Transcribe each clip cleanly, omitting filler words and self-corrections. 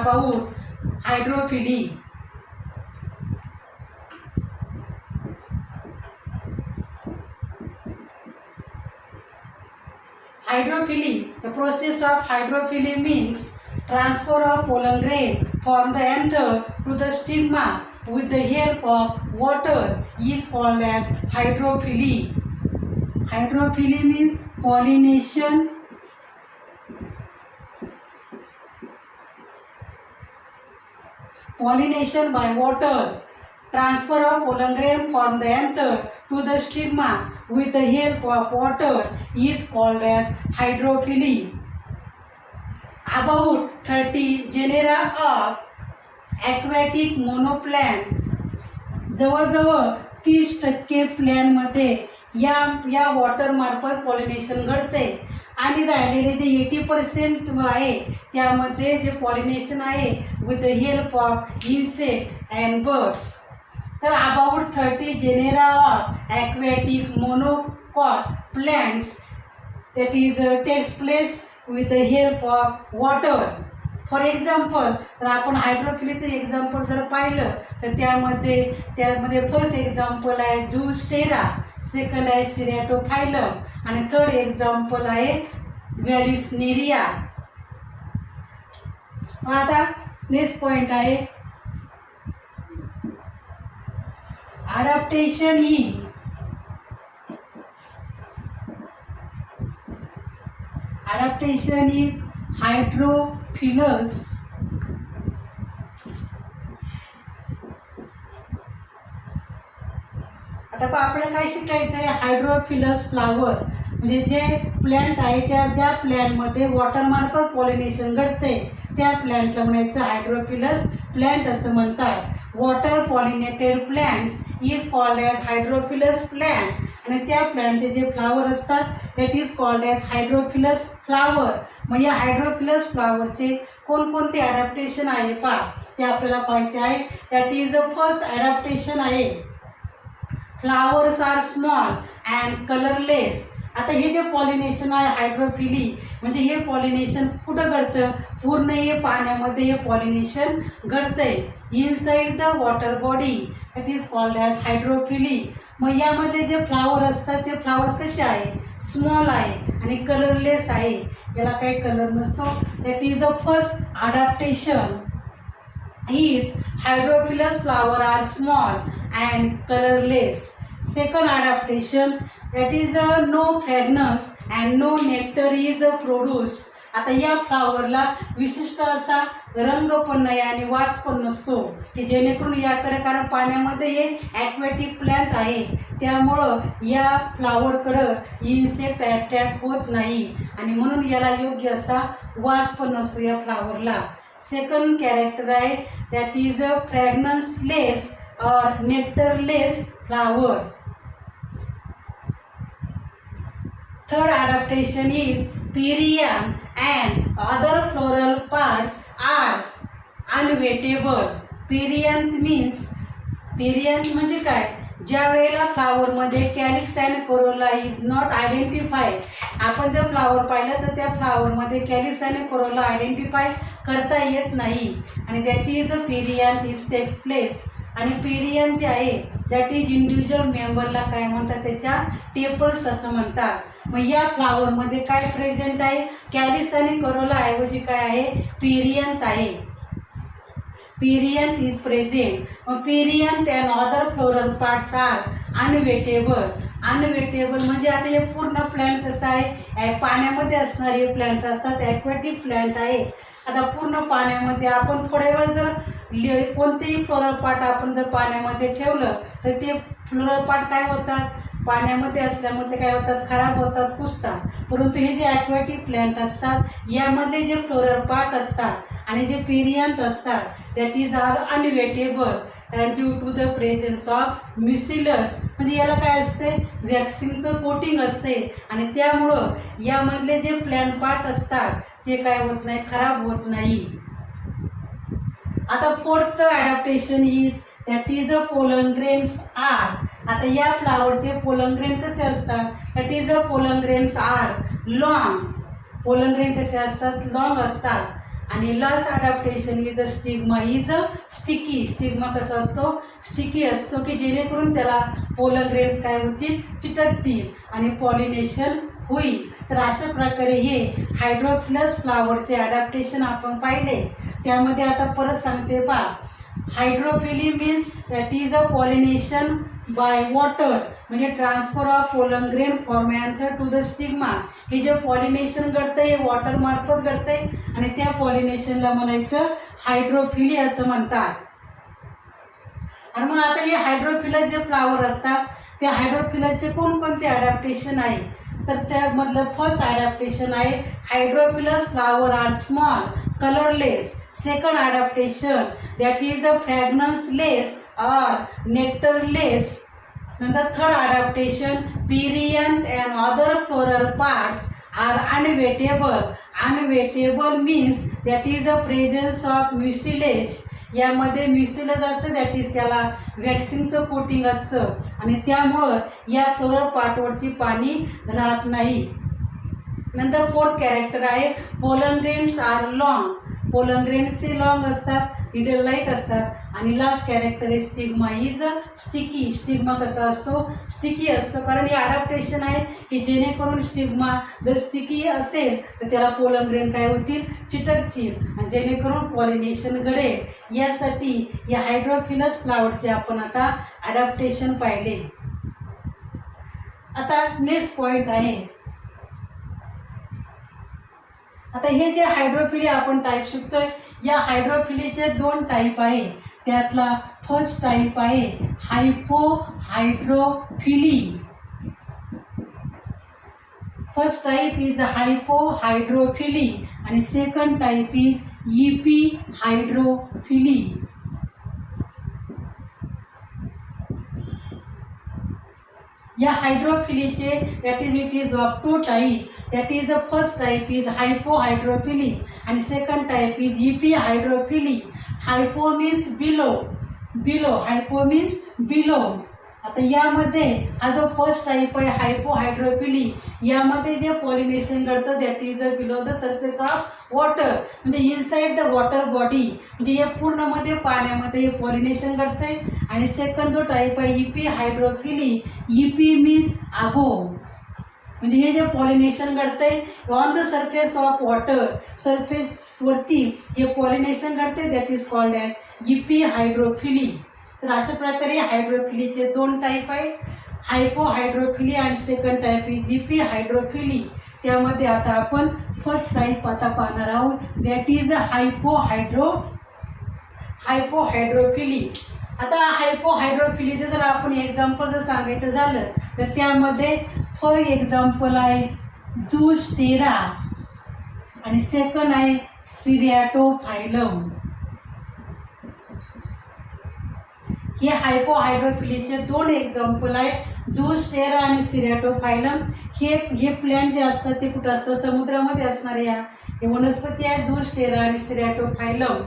about hydrophily. Hydrophily, the process of hydrophily means transfer of pollen grain from the anther to the stigma with the help of water is called as hydrophily. Hydrophily means pollination by water. Transfer of pollen grain from the anther to the stigma with the help of water is called as hydrophily. About 30 genera of aquatic monoplant, जवळजवळ 30% प्लॅनमध्ये या water मार्फत pollination घडते आणि राहिलेले जे 80% आहे त्यामध्ये जे पॉलिनेशन आहे with the help of insect and birds. तर about 30 genera of aquatic monocot plants that is takes place with the help of water. For example तर आपण हायड्रोफिलीचं एक्झाम्पल जर पाहिलं तर त्यामध्ये फर्स्ट एक्झाम्पल आहे झूस्टेरा, सेकंड आहे सिरॅटोफायलम आणि थर्ड एक्झाम्पल आहे व्हॅलिस्नेरिया. आता नेक्स्ट पॉइंट आहे adaptation is hydrophilus. आता आपल्याला काय शिकायचं आहे, हायड्रोफिलस फ्लावर म्हणजे जे प्लॅन्ट आहे ज्या प्लॅन्टमध्ये वॉटर मार्फत पॉलिनेशन घडते त्या प्लॅन्टला म्हणायचं हायड्रोफिलस प्लॅन्ट असं म्हणतात. Water pollinated plants is called as hydrophilous plant आणि त्या प्लॅन्टचे जे फ्लावर असतात that is called as hydrophilous flower. मग या हायड्रोफिलस फ्लावरचे कोणकोणते ॲडॅप्टेशन आहे ते आपल्याला पाहायचे आहे. That is the first adaptation आहे flowers are small and colourless. आता हे जे पॉलिनेशन आहे हायड्रोफिली म्हणजे हे पॉलिनेशन कुठं घडतं, पूर्ण हे पाण्यामध्ये हे पॉलिनेशन घडतंय inside the water body that is called as hydrophily. मग यामध्ये जे फ्लावर असतात ते फ्लावर्स कसे आहे, स्मॉल आहे आणि कलरलेस आहे, याला काही कलर नसतो. That is the first adaptation is hydrophilus flower are small and colorless. Second adaptation that is no fragrance and no nectar is produced. आता या फ्लावरला विशिष्ट असा रंग पण नाही आणि वास पण नसतो की जेणेकरून याकडे, कारण पाण्यामध्ये हे ॲक्वॅटिक प्लॅन्ट आहे त्यामुळं या फ्लावरकडं इन्सेक्ट अट्रॅक्ट होत नाही आणि म्हणून याला योग्य असा वास पण नसतो या फ्लावरला. सेकंड कॅरेक्टर आहे दॅट इज अ फ्रॅग्रन्सलेस और nectarless flower. Third adaptation is perianth and other floral parts are unwettable. Perianth म्हणजे काय, ज्या वेळेला फ्लावरमध्ये calyx and corolla is not identify, आपण जर फ्लावर पाहिलं तर त्या फ्लावरमध्ये कॅलिक्स आणि कोरोला आयडेंटिफाय करता येत नाही आणि that is a perianth is takes place. आणि पेरियांथ जे आहे दॅट इज इंडिव्हिज्युअल मेंबरला काय म्हणतात, त्याच्या टेपल्स असं म्हणतात. मग या फ्लावरमध्ये काय प्रेझेंट आहे, कॅलिक्स आणि कोरोला ऐवजी काय आहे, पेरियांथ आहे. Perianth is present. मग perianth and other floral parts are unwettable. Unwettable म्हणजे आता हे पूर्ण प्लॅन्ट कसं आहे, पाण्यामध्ये असणारे प्लॅन्ट असतात, ॲक्वॅटिक प्लॅन्ट आहे. आता पूर्ण पाण्यामध्ये आपण थोड्या वेळ जर कोणतेही फ्लोरल पार्ट आपण जर पाण्यामध्ये ठेवलं तर ते फ्लोरल पार्ट काय होतात, पाण्यामध्ये असल्यामुळे ते काय होतात, खराब होतात, कुजतात. परंतु हे जे ॲक्वॅटिक प्लॅन्ट असतात यामधले जे फ्लोरल पार्ट असतात आणि जे पेरियांथ असतात that is are unwettable and due to the presence of mucilage. म्हणजे याला काय असते, वॅक्सिनचं कोटिंग असते आणि त्यामुळं यामधले जे प्लॅन्ट पार्ट असतात ते काय होत नाही, खराब होत नाही. आता fourth adaptation is that is a pollen grains are. आता या फ्लावरचे पोलन ग्रेन कसे असतात, that is a pollen grains are long. Pollen grain कसे असतात, लॉंग असतात आणि last adaptation with the stigma is a sticky. Stigma कसा असतो, स्टिकी असतो, की जेणेकरून त्याला पोलन ग्रेन्स काय होतील, चिटकतील आणि पॉलिनेशन होईल. तर अशा प्रकारे हे हायड्रोफिलस फ्लावरचे अडॅप्टेशन आपण पाहिले. त्यामध्ये आता परत सांगते पहा, hydrophily means that is a pollination by water, म्हणजे transfer of pollen grain from anther to the stigma. हे जे पॉलिनेशन घडतंय हे वॉटर मार्फत घडतंय आणि त्या पॉलिनेशनला म्हणायचं हायड्रोफिली असं म्हणतात. आणि मग आता हे हायड्रोफिलस जे फ्लावर असतात त्या हायड्रोफिलसचे कोणकोणते अडॅप्टेशन आहे, तर त्यामधलं फर्स्ट अडॅप्टेशन आहे hydrophilous flower are small colourless. Second adaptation that is the fragranceless or nectarless. Then the third adaptation, perianth and other floral parts are unwettable. Unwettable means that is the presence of mucilage. यामध्ये म्युसिलेज असतं, that is त्याला वॅक्सिनचं coating असतं आणि त्यामुळं या floral पार्टवरती पाणी राहत नाही. नंतर फोर्थ कॅरेक्टर आहे pollen grains are long. Pollen grains हे लॉंग असतात, निडल लाईक असतात. आणि लास्ट कॅरेक्टर आहे स्टिग्मा इज स्टिकी. स्टिग्मा कसा असतो, स्टिकी असतो, कारण हे अडॅप्टेशन आहे की जेणेकरून स्टिग्मा जर स्टिकी असेल तर त्याला पोलन ग्रेन काय होतील, चिटकतील आणि जेणेकरून पॉलिनेशन घडेल. यासाठी या हायड्रोफिलस फ्लावरचे आपण आता अडॅप्टेशन पाहिले. आता नेक्स्ट पॉईंट आहे, आता हे जे हायड्रोफिली आपण टाईप शिकतोय, या हायड्रोफिलीचे दोन टाईप आहे. त्यातला फर्स्ट टाईप आहे hypohydrophily. First type is hypohydrophily आणि सेकंड टाईप इज इपिहायड्रोफिली. या हायड्रोफिलीचे that is it is of two type. That is the first type is hypohydrophily आणि second type is epihydrophily. Hypo means below, below, hypo means below. आता यामध्ये हा जो first type आहे hypohydrophily, यामध्ये जे पॉलिनेशन घडतं that is below the surface of water, म्हणजे इनसाइड द वॉटर बॉडी, म्हणजे हे पूर्णमध्ये पाण्यामध्ये हे पॉलिनेशन घडतंय. आणि सेकंड जो टाईप आहे इपिहायड्रोफिली, इपी मीन्स अबोव, म्हणजे हे जे पॉलिनेशन घडतंय on the surface of water, सरफेसवरती हे पॉलिनेशन घडते, that is called as epihydrophily. तर अशा प्रकारे हायड्रोफिलीचे दोन टाईप आहे, हायपोहायड्रोफिली आणि सेकंड टाईप इज इपिहायड्रोफिली. त्यामध्ये आता आपण फर्स्ट टाईप आता पाहणार आहोत, दॅट इज हायपोहायड्रोफिली. आता हायपोहायड्रोफिलीचं जर आपण एक्झाम्पल जर सांगायचं झालं तर त्यामध्ये फॉर एक्झाम्पल आहे झूस्टेरा आणि सेकंड आहे सिरॅटोफायलम. हे हायपोहायड्रोफिलीचे दोन एक्झाम्पल आहेत, झूस्टेरा आणि सिरॅटोफायलम. हे प्लॅन्ट जे असतात ते कुठं असतात, समुद्रामध्ये असणारे हे वनस्पती आहेत झूस्टेरा आणि सिरॅटोफायलम.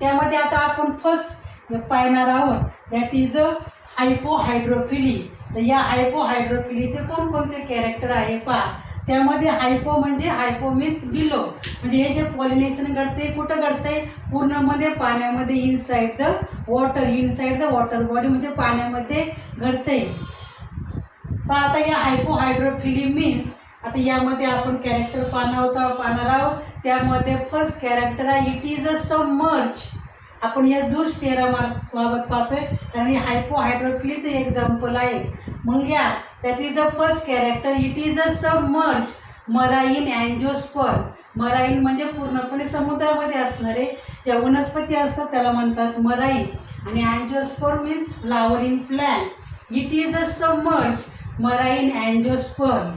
त्यामध्ये आता आपण फर्स्ट पाहणार आहोत दॅट इज हायपोहायड्रोफिली. तर या हायपोहायड्रोफिलीचे कोणकोणते कॅरेक्टर आहे पहा. त्यामध्ये हायपो म्हणजे हायपो मीन्स बिलो, म्हणजे हे जे पॉलिनेशन घडते कुठं घडते, पूर्णमध्ये पाण्यामध्ये inside the water, inside the water body म्हणजे पाण्यामध्ये घडते. पहा आता या हायपोहायड्रोफिली मीन्स, आता यामध्ये आपण कॅरेक्टर पाहणार आहोत. त्यामध्ये फर्स्ट कॅरेक्टर आहे इट इज अ सबमर्ज. आपण या झूस्टेरा बाबत पाहतोय कारण हे हायपोहायड्रोफिलीचं एक्झाम्पल आहे. मग या that is the first character it is a submerge marine angiosperm. Marine म्हणजे पूर्णपणे समुद्रामध्ये असणारे ज्या वनस्पती असतात त्याला म्हणतात मराईन. आणि angiosperm means flowering plant. It is a submerge marine angiosperm.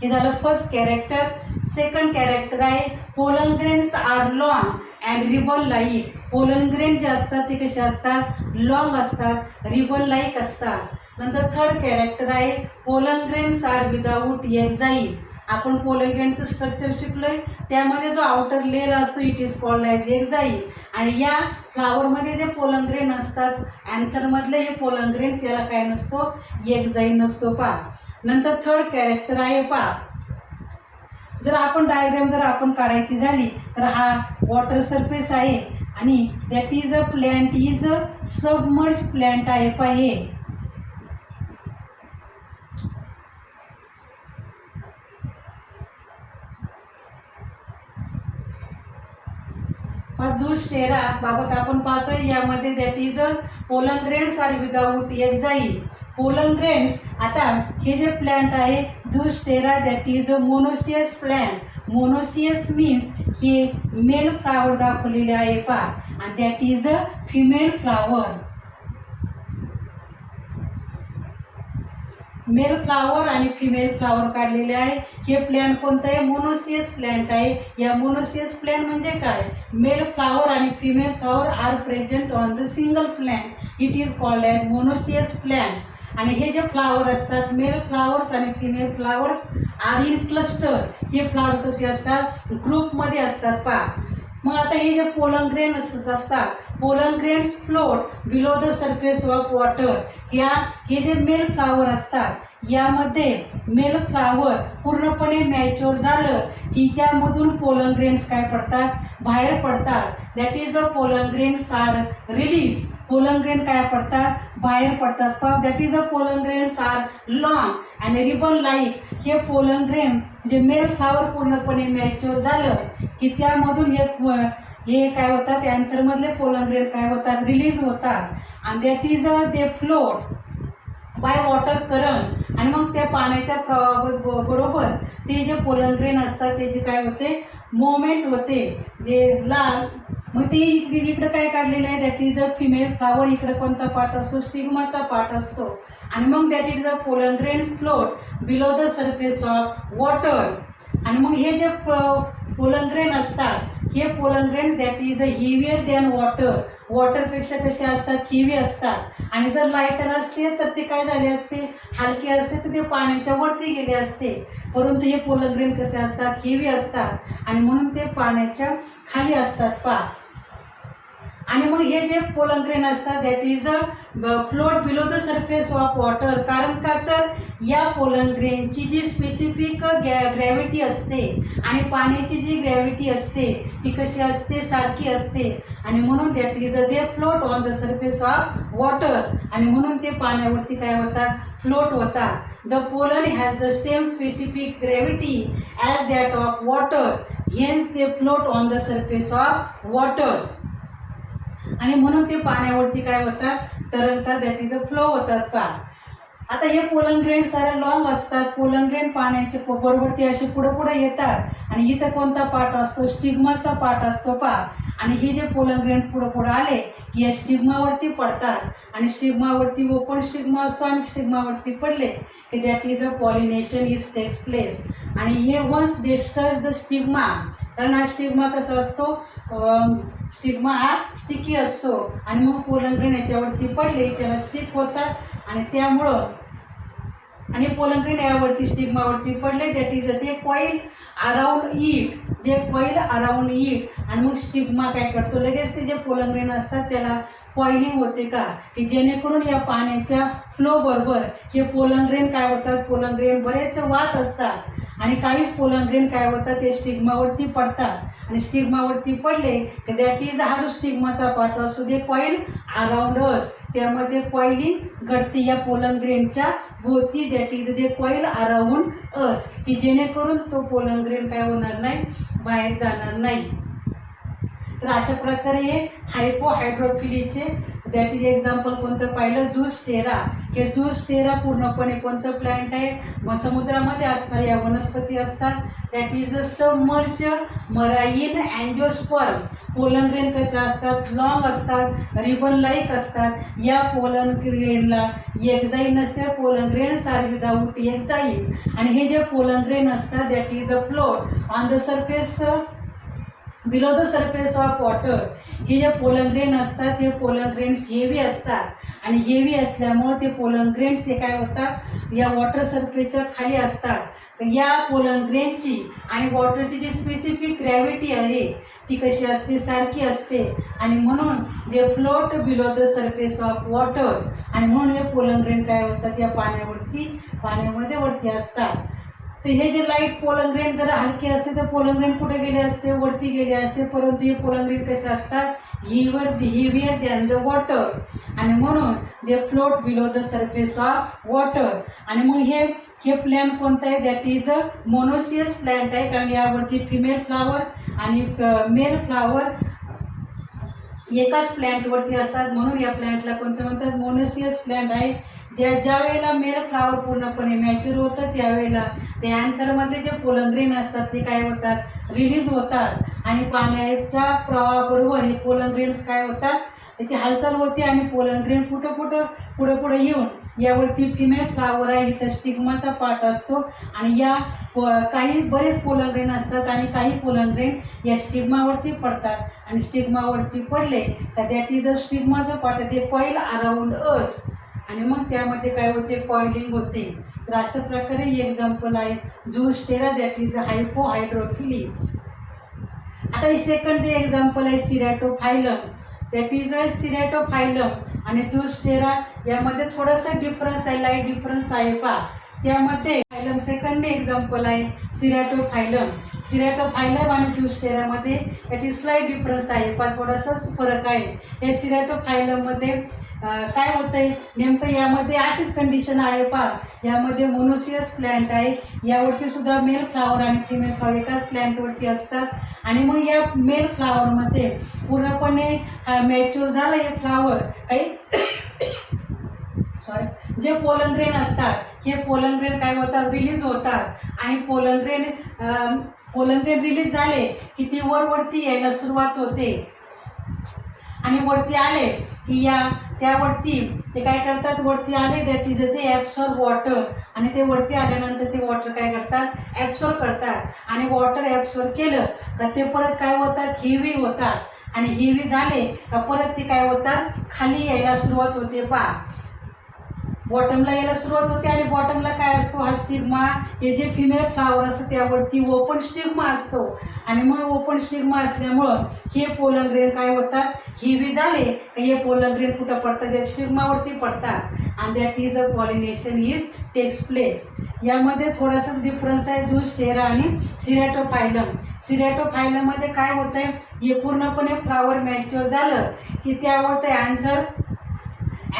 हे झालं फर्स्ट कॅरेक्टर. सेकंड कॅरेक्टर आहे pollen grains are long and ribbon like. Pollen grain जे असतात ते कसे असतात, लॉंग असतात, रिबन लाईक असतात. नंतर थर्ड कॅरेक्टर आहे pollen grains are without exile. आपण पोलन ग्रेनचं स्ट्रक्चर शिकलोय, त्यामध्ये जो आउटर लेअर असतो it is called as exile. आणि या फ्लावरमध्ये जे पोलन ग्रेन असतात अँथरमधले हे पोलन ग्रेन्स, याला काय नसतो, एक्झाईल नसतो पहा. नंतर थर्ड कॅरेक्टर आहे पहा जर आपण डायग्राम जर आपण काढायची झाली तर हा वॉटर सरफेस आहे आणि that is a plant is a submerge plant आहे पाहिजे. झूस्टेरा बाबत आपण पाहतोय यामध्ये that is a pollen grains are without exile. Pollen grains आता हे जे प्लॅन्ट आहे Zostera that is a monoecious plant. Monoecious means हे मेल फ्लावर दाखवलेले आहे पहा आणि that is a female flower. Male flower आणि फिमेल फ्लावर काढलेले आहे. हे प्लॅन्ट कोणतं आहे? मोनोसियस प्लॅन्ट आहे. या मोनोसियस प्लॅन्ट म्हणजे काय? मेल फ्लावर आणि female flower are present on the single plant. It is called as monoecious plant. आणि हे जे फ्लावर असतात मेल फ्लावर्स आणि female flowers are in cluster. हे फ्लावर कसे असतात? ग्रुपमध्ये असतात पहा. मग आता हे जे पोलन ग्रेन्स असतात, pollen grains float below the surface of water. हे जे मेल फ्लावर असतात यामध्ये मेल फ्लावर पूर्णपणे मॅच्युअर झालं की त्यामधून पोलन ग्रेन्स काय पडतात? बाहेर पडतात. That is a pollen grains are release. Pollen grain काय पडतात? बाहेर पडतात पहा. That is a pollen grains are long आणि रिबन लाईक. हे पोलन ग्रेन म्हणजे मेल फ्लावर पूर्णपणे मॅच्युअर झालं की त्यामधून हे काय होतात? अँथरमधले पोलन ग्रेन काय होतात? रिलीज होतात आणि that is a they float by water current. आणि मग त्या पाण्याच्या प्रवाहाबरोबर ते जे पोलन ग्रेन असतात त्याचे काय होते? मोमेंट होते जे लाल. मग ते इकडं काय काढलेलं आहे? That is a female flower. इकडं कोणता पार्ट असतो? स्टिग्माचा पार्ट असतो. आणि मग that is a pollen grains float below the surface of water. आणि मग हे जे पोलन ग्रेन असतात हे pollen grains that is a heavier than water. वॉटरपेक्षा कसे असतात? हेवी असतात. आणि जर लायटर असते तर ते काय झाले असते? हलके असते तर ते पाण्याच्या वरती गेले असते. परंतु हे पोलन ग्रेन कसे असतात? हेवी असतात आणि म्हणून ते पाण्याच्या खाली असतात पहा. आणि मग हे जे पोलन ग्रेन असतात that is a float below the surface of water. कारण का तर या पोलन ग्रेनची जी स्पेसिफिक ग्रॅव्हिटी असते आणि पाण्याची जी ग्रॅव्हिटी असते ती कशी असते? सारखी असते. आणि म्हणून that is a they float on the surface of water. आणि म्हणून ते पाण्यावरती काय होतात? फ्लोट होतात. The pollen has the same specific gravity as that of water. Hence they float on the surface of water. आणि म्हणून ते पाण्यावरती काय होतात? तरंगतात. दॅट इज अ फ्लो होतात पहा. आता हे पोलन ग्रेन सारे लॉंग असतात. पोलन ग्रेन पाण्याचे बरोबर ते असे पुढं पुढे येतात आणि इथं कोणता पार्ट असतो? स्टिग्माचा पार्ट असतो पहा. आणि हे जे पोलन ग्रेन पुढं पुढं आले की या स्टिग्मावरती पडतात आणि स्टिग्मावरती ओपन स्टिग्मा असतो आणि स्टिग्मावरती पडले की that is a pollination is takes place. आणि हे once they touch the stigma. कारण हा स्टिग्मा कसा असतो? स्टिग्मा हा स्टिकी असतो आणि मग पोलन ग्रेन याच्यावरती पडले त्याला स्टिक होतात आणि त्यामुळं आणि पोलन ग्रेन यावरती स्टिग्मावरती पडले दॅट इज ते कॉईल अराउंड इट. जे कॉईल अराउंड इट. आणि मग स्टिग्मा काय करतो? लगेच ते जे पोलन ग्रेन असतात त्याला कॉइलिंग होते का की जेणेकरून या पाण्याच्या फ्लो बरोबर हे पोलन ग्रेन काय होतात? पोलन ग्रेन बरेच वाहत असतात आणि काहीच पोलन ग्रेन काय होतात? ते स्टिग्मावरती पडतात आणि स्टिग्मावरती पडले की दॅट इज हा जो स्टिग्माचा पार्ट असतो ते कॉईल अराउंड अस. त्यामध्ये कॉइलिंग घडते या पोलन ग्रेनच्या भोवती. That is they coil around us की जेणेकरून तो पोलन ग्रेन काय होणार नाही? बाहेर जाणार नाही. तर अशा प्रकारे हे हायपोहायड्रोफिलीचे दॅट इज एक्झाम्पल कोणतं पाहिलं? झूस्टेरा. हे झूस्टेरा पूर्णपणे कोणतं प्लॅन्ट आहे? मग समुद्रामध्ये असणाऱ्या या वनस्पती असतात. That is a submerge marine angiosperm. Pollen grain कसे असतात? लॉंग असतात, रिबन लाईक असतात. या पोलन ग्रेनला एक्झाईल नसते. Pollen grains are without exile. आणि हे जे पोलन ग्रेन असतात that is a float on the surface below the surface of water. हे जे पोलन ग्रेन असतात हे पोलन ग्रेन्स हेवी असतात आणि हेवी असल्यामुळे ते पोलन ग्रेन्स हे काय होतात? या वॉटर सरफेसच्या खाली असतात. तर या पोलन ग्रेनची आणि वॉटरची जी स्पेसिफिक ग्रॅव्हिटी आहे ती कशी असते? सारखी असते. आणि म्हणून दे float below the surface of water. आणि म्हणून हे पोलन ग्रेन काय होतात? या पाण्यामध्ये वरती असतात. तर हे जे लाईट पोलन ग्रेन जर हलके असते तर पोलन ग्रेन कुठे गेले असते, वरती गेले असते, परंतु हे पोलन ग्रेन कसे असतात, heavier than the water, आणि म्हणून दे float below the surface of water. आणि मग हे प्लॅन्ट कोणतं आहे, that is a monoecious plant आहे, कारण यावरती फिमेल फ्लावर आणि मेल फ्लावर एकाच प्लॅन्टवरती असतात, म्हणून या प्लॅन्टला कोणतं म्हणतात, मोनोसियस प्लॅन्ट आहे. ज्या वेळेला मेल फ्लावर पूर्णपणे मॅच्युअर होतं त्यावेळेला ते अँथरमधले जे पोलन ग्रेन असतात ते काय होतात, रिलीज होतात, आणि पाण्याच्या प्रवाहाबरोबर हे पोलन ग्रेन्स काय होतात, त्याची हालचाल होते, आणि पोलन ग्रेन पुढे येऊन यावरती फिमेल फ्लावर आहे, इथं स्टिग्माचा पार्ट असतो, आणि या काही बरेच पोलन ग्रेन असतात आणि काही पोलन ग्रेन या स्टिग्मावरती पडतात, आणि स्टिग्मावरती पडले का दॅट इज अ स्टिग्माचं पार्ट, ते कॉईल अराउंड अस, आणि मग त्यामध्ये काय होते, कॉइलिंग होते. तर अशा प्रकारे एक्झाम्पल आहे Zostera, that is a hypohydrophily. आता हे सेकंड जे एक्झाम्पल आहे सिरॅटोफायलम, दॅट इज अ सिरॅटोफायलम, आणि झूस्टेरा यामध्ये थोडासा डिफरन्स आहे, लाईट डिफरन्स आहे पहा. त्यामध्ये फायलम सेकंड एक्झाम्पल आहे सिरॅटोफायलम आणि झूस्टेरामध्ये याची स्लाइट डिफरन्स आहे पहा, थोडासाच फरक आहे. या सिरॅटोफायलममध्ये काय होतंय नेमकं, यामध्ये अशीच कंडिशन आहे पहा, यामध्ये मोनोसियस प्लॅन्ट आहे, यावरती सुद्धा मेल फ्लावर आणि फिमेल फ्लावर एकाच प्लॅन्टवरती असतात, आणि मग या मेल फ्लावरमध्ये पूर्णपणे मॅच्युअर झालं हे फ्लावर, काही जे पोलन ग्रेन असतात हे पोलन ग्रेन काय होतात, रिलीज होतात, आणि पोलन ग्रेन रिलीज झाले की ती वरती यायला सुरुवात होते, आणि वरती आले की त्यावरती ते काय करतात, वरती आले दॅट इज ते ॲब्सॉर्ब वॉटर, आणि ते वरती आल्यानंतर ते वॉटर काय करतात, ॲब्सॉर्ब करतात, आणि वॉटर ॲब्सॉर्ब केलं का ते परत काय होतात, हेवी होतात, आणि हेवी झाले का परत ते काय होतात, खाली यायला सुरुवात होते पहा, बॉटमला यायला सुरुवात होते, आणि बॉटमला काय असतो, हा स्टिग्मा, हे जे फिमेल फ्लावर असतं त्यावरती ओपन स्टिग्मा असतो, आणि मग ओपन स्टिग्मा असल्यामुळं हे पोलन ग्रेन काय होतात, हेवी झाले का हे पोलन ग्रेन कुठं पडतात, त्या स्टिग्मावरती पडतात, आणि that is a pollination takes place. यामध्ये थोडासाच डिफरन्स आहे झूस्टेरा आणि सिरॅटोफायलममध्ये काय होतं आहे, हे पूर्णपणे फ्लावर मॅच्युअर झालं की त्यावर ते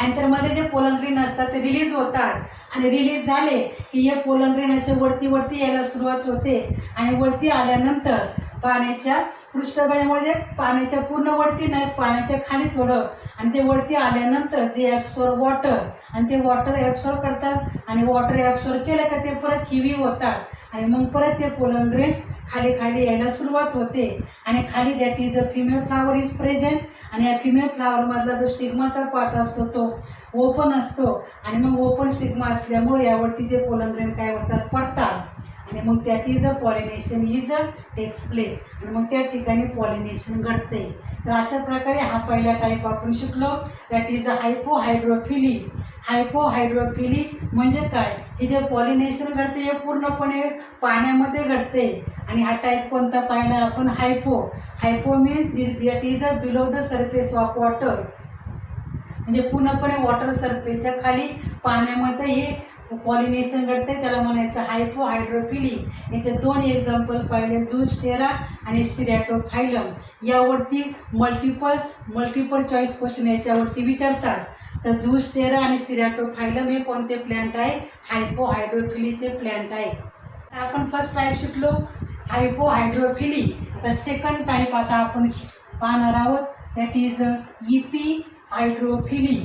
अँथरमध्ये जे पोलन ग्रेन असतात ते रिलीज होतात, आणि रिलीज झाले की हे पोलन ग्रेन असे वरती यायला सुरुवात होते, आणि वरती आल्यानंतर पाण्याच्या पृष्ठभागामुळे पाण्याच्या पूर्ण वरती नाही, पाण्याच्या खाली थोडं, आणि ते वरती आल्यानंतर ते ॲब्सॉर्ब वॉटर, आणि ते वॉटर ॲब्सॉर्ब करतात, आणि वॉटर ॲब्सॉर्ब केलं का ते परत हेवी होतात, आणि मग परत ते पोलन ग्रेन्स खाली यायला सुरुवात होते, आणि खाली that is a female flower is present, आणि या फिमेल फ्लावरमधला जो स्टिग्माचा पार्ट असतो तो ओपन असतो, आणि मग ओपन स्टिग्मा असल्यामुळे यावरती ते पोलन ग्रेन काय होतात, पडतात, आणि मग त्यात is a pollination takes place, आणि मग त्या ठिकाणी पॉलिनेशन घडते. तर अशा प्रकारे हा पहिला टाईप आपण शिकलो, that is a hypohydrophily. Hypohydrophily म्हणजे काय, हे जे पॉलिनेशन घडते हे पूर्णपणे पाण्यामध्ये घडते, आणि हा टाईप कोणता पाहिला आपण, हायपो means that is a below the surface of water, म्हणजे पूर्णपणे वॉटर सरफेसच्या खाली पाण्यामध्ये हे पॉलिनेशन घडते, त्याला म्हणायचं हायपोहायड्रोफिली. याचे दोन एक्झाम्पल पाहिले, झूस्टेरा आणि सिरॅटोफायलम. यावरती मल्टिपल चॉईस क्वेश्चन याच्यावरती विचारतात. तर झूस्टेरा आणि सिरॅटोफायलम हे कोणते प्लॅन्ट आहे, हायपोहायड्रोफिलीचे प्लॅन्ट आहे. आपण फर्स्ट टाईप शिकलो हायपोहायड्रोफिली. आता सेकंड टाईप आता आपण पाहणार आहोत, that is epihydrophily.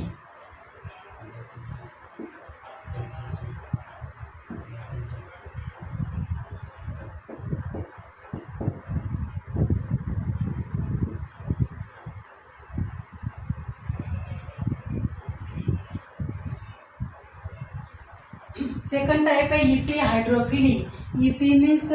Second type आहे epihydrophily. Epi means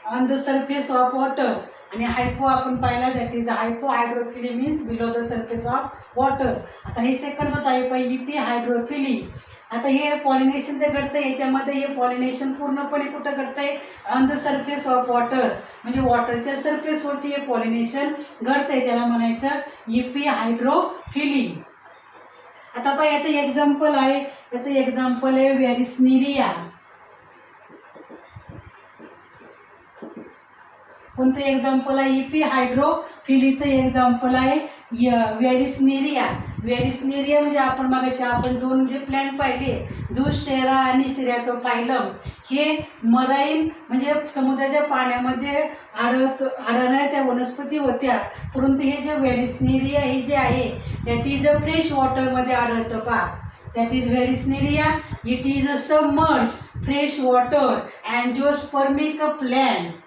on the surface of water, आणि हायपो आपण पाहिला that is hypohydrophily means below the surface of water. आता हे सेकंड जो टाईप आहे इपिहायड्रोफिली. आता हे पॉलिनेशन जे घडतं याच्यामध्ये हे पॉलिनेशन पूर्णपणे कुठं घडतंय, on the surface of water, म्हणजे वॉटरच्या सरफेसवरती हे पॉलिनेशन घडतंय, त्याला म्हणायचं इपिहायड्रोफिली. आता पहा याचं एक्झाम्पल आहे, व्हॅरिस्निरिया. कोणतं एक्झाम्पल आहे इपी हायड्रोफिलीचं एक्झाम्पल आहे वेरिस्नेरिया. वेरिस्नेरिया म्हणजे आपण दोन जे प्लॅन्ट पाहिले झूस्टेरा आणि सिरॅटोफायलम, हे मराईन म्हणजे समुद्राच्या पाण्यामध्ये आढळणाऱ्या त्या वनस्पती होत्या. परंतु हे जे वेरिस्नेरिया हे जे आहे दॅट इज अ फ्रेश वॉटरमध्ये आढळतं पहा. That is Verisneria. It is a submerged fresh water angiospermic plant.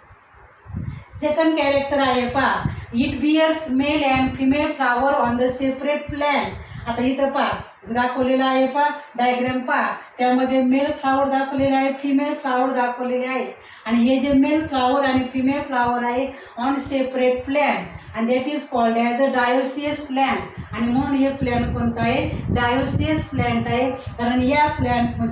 Second character आहे पहा, it bears male and female flower on the separate plant. आता इथं पहा दाखवलेला आहे पहा डायग्राम पहा, त्यामध्ये मेल फ्लावर दाखवलेला आहे, फिमेल फ्लावर दाखवलेले आहे. आणि हे जे मेल फ्लावर आणि फिमेल फ्लावर आहे on separate plant and that is called as a dioecious plant. आणि म्हणून हे प्लॅन्ट कोणता आहे डायोसियस प्लॅन्ट आहे, कारण या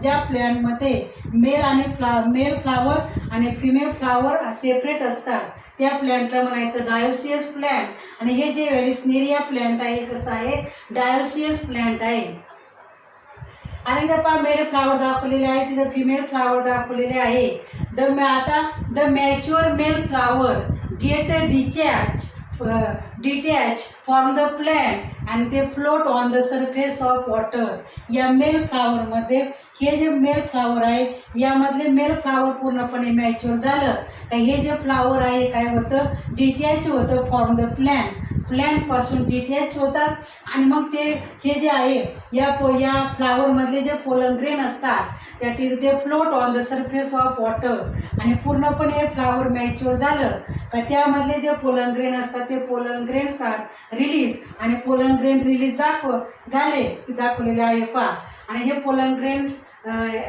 ज्या प्लॅन्टमध्ये मेल फ्लावर आणि फिमेल फ्लावर सेपरेट असतात त्या प्लॅन्टला म्हणायचं डायोसियस प्लॅन्ट. आणि हे जे वेरिस्नेरिया प्लॅन्ट आहे कसं आहे डायोसियस प्लॅन्ट आहे. आणि इथं पहा मेल फ्लावर दाखवलेले आहे, तिथं फिमेल फ्लावर दाखवलेले आहे. The mature male flower get detach from the plant and they float on the surface of water. या मेल फ्लावरमध्ये हे जे मेल फ्लावर आहे यामधले मेल फ्लावर पूर्णपणे मॅच्युअर झालं का हे जे फ्लावर आहे काय होतं डिटॅच होतं फ्रॉम द प्लॅन्टपासून डिटॅच होतात. आणि मग ते हे जे आहे या फ्लावरमधले जे पोलन ग्रेन असतात that is they float on the surface of water. आणि पूर्णपणे फ्लावर मॅच्युअर झालं का त्यामधले जे पोलन ग्रेन असतात ते पोलन ग्रेन्स आर रिलीज. आणि पोलन ग्रेन रिलीज दाखवलेले आहे पहा. आणि हे पोलन ग्रेन्स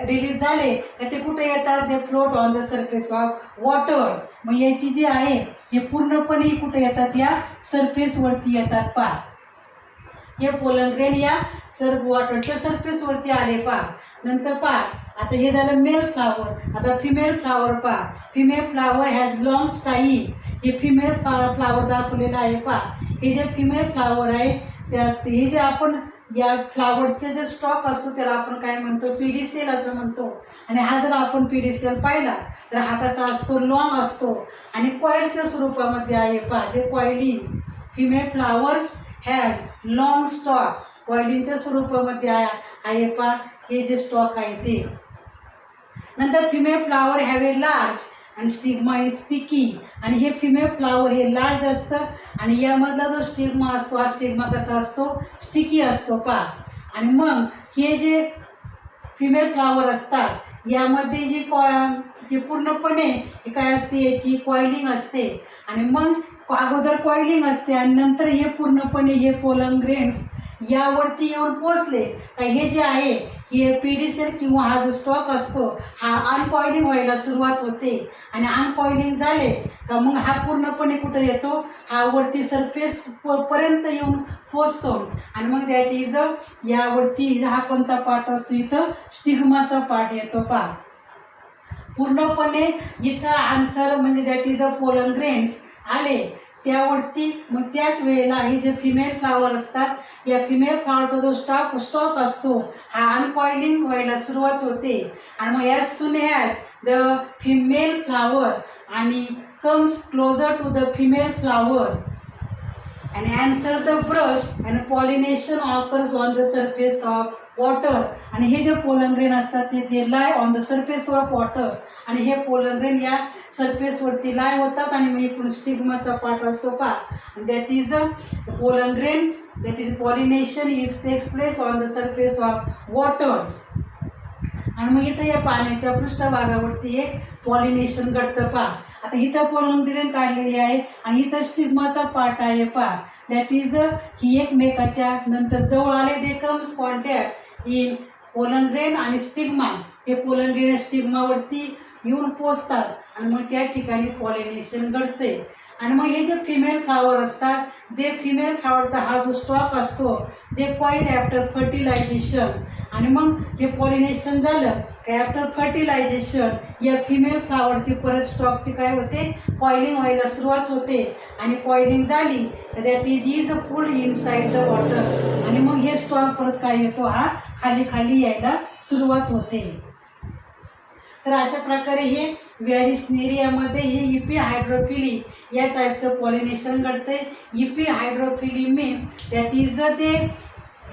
रिलीज झाले का ते कुठे येतात ते float on the surface of water. मग याची जी आहे हे पूर्णपणे कुठे येतात या सरफेसवरती येतात पहा. हे पोलन ग्रेन या वॉटरच्या सरफेसवरती आले पहा. नंतर पहा आता हे झालं मेल फ्लावर. आता फिमेल फ्लावर पहा, female flower has long style. हे फिमेल फ्लावर दाखवलेलं आहे पहा. हे जे फिमेल फ्लावर आहे त्यात हे जे आपण या फ्लावरचे जे स्टॉक असतो त्याला आपण काय म्हणतो पीडीसेल असं म्हणतो. आणि हा जर आपण पीडीसेल पाहिला तर हा कसा असतो लॉंग असतो आणि कॉईलच्या स्वरूपामध्ये आहे पहा. ते coiling female flowers has long stalk कॉईलिंगच्या स्वरूपामध्ये आहे पहा हे जे स्टॉक आहे ते. नंतर female flower have a large आणि स्टिग्मा इज स्टिकी. आणि हे फिमेल फ्लावर हे लार्ज असतं आणि यामधला जो स्टिग्मा असतो हा स्टिग्मा कसा असतो स्टिकी असतो पहा. आणि मग हे जे फिमेल फ्लावर असतात यामध्ये जी हे पूर्णपणे काय असते याची कॉईलिंग असते. आणि मग अगोदर कॉईलिंग असते आणि नंतर हे पूर्णपणे हे पोलन ग्रेन्स यावरती येऊन पोचले का हे जे आहे हे पीडीसेल किंवा हा जो स्टॉक असतो हा अनकॉइलिंग व्हायला सुरुवात होते. आणि अनकॉइलिंग झाले का मग हा पूर्णपणे कुठे येतो हा वरती सरफेस पर्यंत येऊन पोचतो. आणि मग दॅट इज यावरती हा कोणता पार्ट असतो इथं स्टिग्माचा पार्ट येतो पहा. पूर्णपणे इथं अंतर म्हणजे दॅट इज पोलन ग्रेन्स आले त्यावरती मग त्याच वेळेला हे जे फिमेल फ्लावर असतात या फिमेल फ्लावरचा जो स्टॉक असतो हा अनकॉइलिंग व्हायला सुरुवात होते. आणि मग as soon as the female flower आणि comes closer to the female flower and enter the breast and pollination occurs on the surface of water. आणि हे जे पोलन ग्रेन असतात ते lie on the surface of water. आणि हे pollen grain या सरफेसवरती लाय होतात आणि मग इकडून स्टिग्माचा पार्ट असतो पहा. That is pollen grains that is pollination is takes place on the surface of water. आणि मग इथं या पाण्याच्या पृष्ठभागावरती एक पॉलिनेशन घडतं पहा. आता इथं पोलन ग्रेन काढलेली आहे आणि इथं स्टिग्माचा पार्ट आहे पहा. दॅट इज ही एकमेकाच्या नंतर जवळ आले they comes contact in pollen grain आणि स्टिग्मा. हे पोलन ग्रेन स्टिग्मावरती येऊन पोचतात आणि मग त्या ठिकाणी पॉलिनेशन घडते. आणि मग हे जे फिमेल फ्लावर असतात ते फिमेल फ्लावरचा हा जो स्टॉक असतो ते कॉईल ॲफ्टर फर्टिलायझेशन. आणि मग हे पॉलिनेशन झालं की ॲफ्टर फर्टिलायझेशन या फिमेल फ्लावरची परत स्टॉकची काय होते कॉइलिंग व्हायला सुरुवात होते. आणि कॉइलिंग झाली that is pulled inside the water. आणि मग हे स्टॉक परत काय येतो हा खाली खाली यायला सुरुवात होते. तर अशा प्रकारे हे व्हेरिस्नेरियामध्ये हे इपी हायड्रोफिली या टाईपचं पॉलिनेशन घडते. इपी हायड्रोफिली मीन्स दॅट इज ते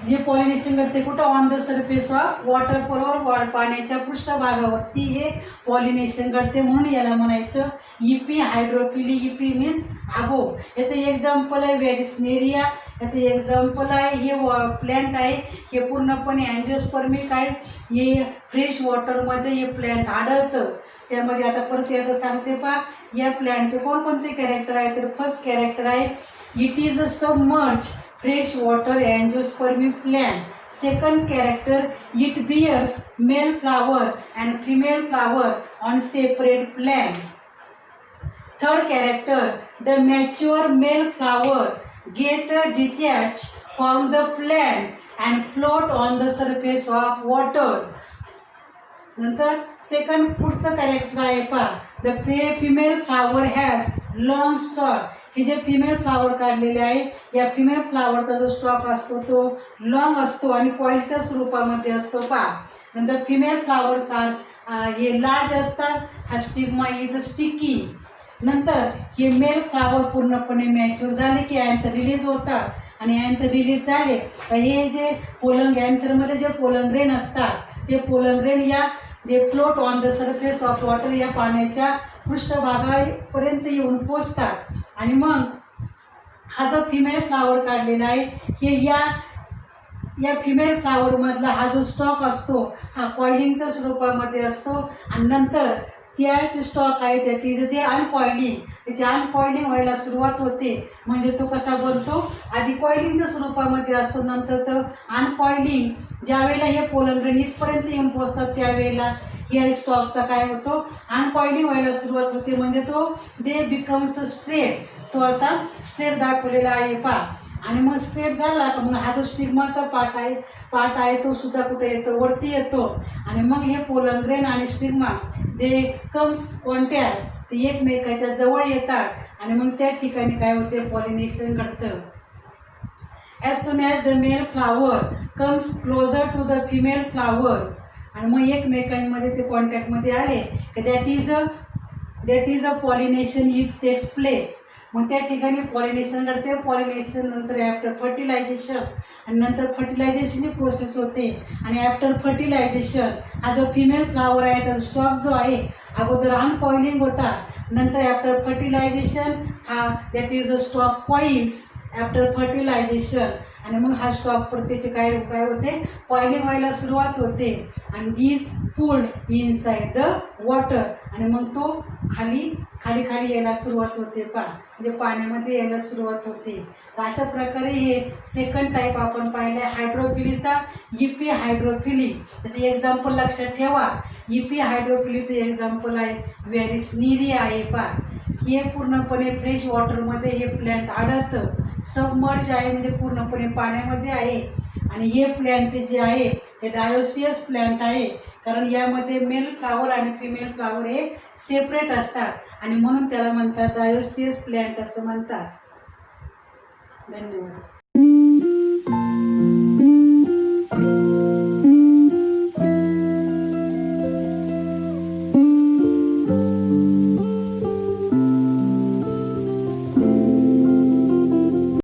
जे पॉलिनेशन करते कुठं on the surface of water बरोबर पाण्याच्या पृष्ठभागावरती हे पॉलिनेशन करते, म्हणून याला म्हणायचं इपी हायड्रोफिली. इपी मीन्स अबो. याचं एक्झाम्पल आहे व्हेरिस्नेरिया. याचं एक्झाम्पल आहे हे प्लॅन्ट आहे, हे पूर्णपणे अँजिओस्पर्मिक आहे. हे फ्रेश वॉटरमध्ये हे प्लॅन्ट आढळतं. त्यामध्ये आता परत याचं सांगते पहा, या प्लॅन्टचे कोणकोणते कॅरेक्टर आहे. तर फर्स्ट कॅरेक्टर आहे it is a submerge fresh water angiospermic plant. Second character, it bears male flower and female flower on separate plant. Third character, the mature male flower get detached from the plant and float on the surface of water. नंतर second पुढचं character आहे पहा, the female flower has long stock. हे जे female flower काढलेले आहे, या female फ्लावरचा जो स्टॉक असतो तो लॉंग असतो आणि कॉईलच्या स्वरूपामध्ये असतो पहा. नंतर फिमेल फ्लावर्स हे लार्ज असतात. हा स्टिग्मा इज स्टिकी. नंतर हे मेल फ्लावर पूर्णपणे मॅच्युअर झाले की अँथर रिलीज होतात आणि अँथर रिलीज झाले तर हे जे अँथरमध्ये जे पोलन ग्रेन असतात ते पोलन ग्रेन या दे float on the surface of water या पाण्याच्या पृष्ठभागापर्यंत येऊन पोचतात. आणि मग हा जो फिमेल फ्लावर काढलेला आहे हे या फिमेल फ्लावरमधला हा जो स्टॉक असतो हा कॉइलिंगच्या स्वरूपामध्ये असतो आणि नंतर त्या स्टॉक आहे त्या ते अनकॉइलिंग, त्याची अनकॉइलिंग व्हायला सुरुवात होते. म्हणजे तो कसा बनतो, आधी कॉइलिंगच्या स्वरूपामध्ये असतो, नंतर तो अनकॉइलिंग ज्यावेळेला हे पोलन ग्रेन इथपर्यंत येऊन पोचतात त्यावेळेला या स्टॉकचा काय होतो, अनकॉइलिंग व्हायला सुरुवात होते. म्हणजे तो दे बिकम्स स्ट्रेट. तो असा स्ट्रेट दाखवलेला आहे पहा. आणि मग स्ट्रेट झाला का मग हा जो स्टिग्माचा पार्ट आहे तो सुद्धा कुठे येतो, वरती येतो. आणि मग हे पोलन ग्रेन आणि स्टिग्मा दे कम्स कॉन्टॅक्ट, ते एकमेकाच्या जवळ येतात आणि मग त्या ठिकाणी काय होते, पॉलिनेशन घडतं. As soon as the male flower comes closer to the female flower आणि मग एकमेकांमध्ये ते कॉन्टॅक्टमध्ये आले की that is a pollination is takes place. मग त्या ठिकाणी पॉलिनेशन घडते. पॉलिनेशन नंतर ॲफ्टर फर्टिलायझेशन आणि नंतर फर्टिलायझेशनची प्रोसेस होते. आणि ॲफ्टर फर्टिलायझेशन हा जो फिमेल फ्लावर आहे त्याचा स्टॉक जो आहे अगोदर अनकॉइलिंग होता, नंतर ॲफ्टर फर्टिलायझेशन हा that is a stalk coils after fertilization आणि मग हा स्टॉक प्रत्येचे काय होते, कॉइलिंग व्हायला सुरुवात होते आणि these pulled inside the water आणि मग तो खाली यायला सुरुवात होते पहा, म्हणजे पाण्यामध्ये यायला सुरुवात होते. अशा प्रकारे हे सेकंड टाईप आपण पाहिलं आहे हायड्रोफिलीचा, इपी हायड्रोफिली. त्याचे एक्झाम्पल लक्षात ठेवा. इपी हायड्रोफिलीचे एक्झाम्पल आहे व्हेरिस्नेरिया आहे पहा. हे पूर्णपणे फ्रेश वॉटरमध्ये हे प्लॅन्ट आढळतं. सबमर्ज आहे म्हणजे पूर्णपणे पाण्यामध्ये आहे. आणि हे प्लॅन्ट जे आहे हे डायोसियस प्लॅन्ट आहे, कारण यामध्ये मेल फ्लावर आणि फिमेल फ्लावर हे सेपरेट असतात आणि म्हणून त्याला म्हणतात डायोसियस प्लॅन्ट असं म्हणतात. धन्यवाद.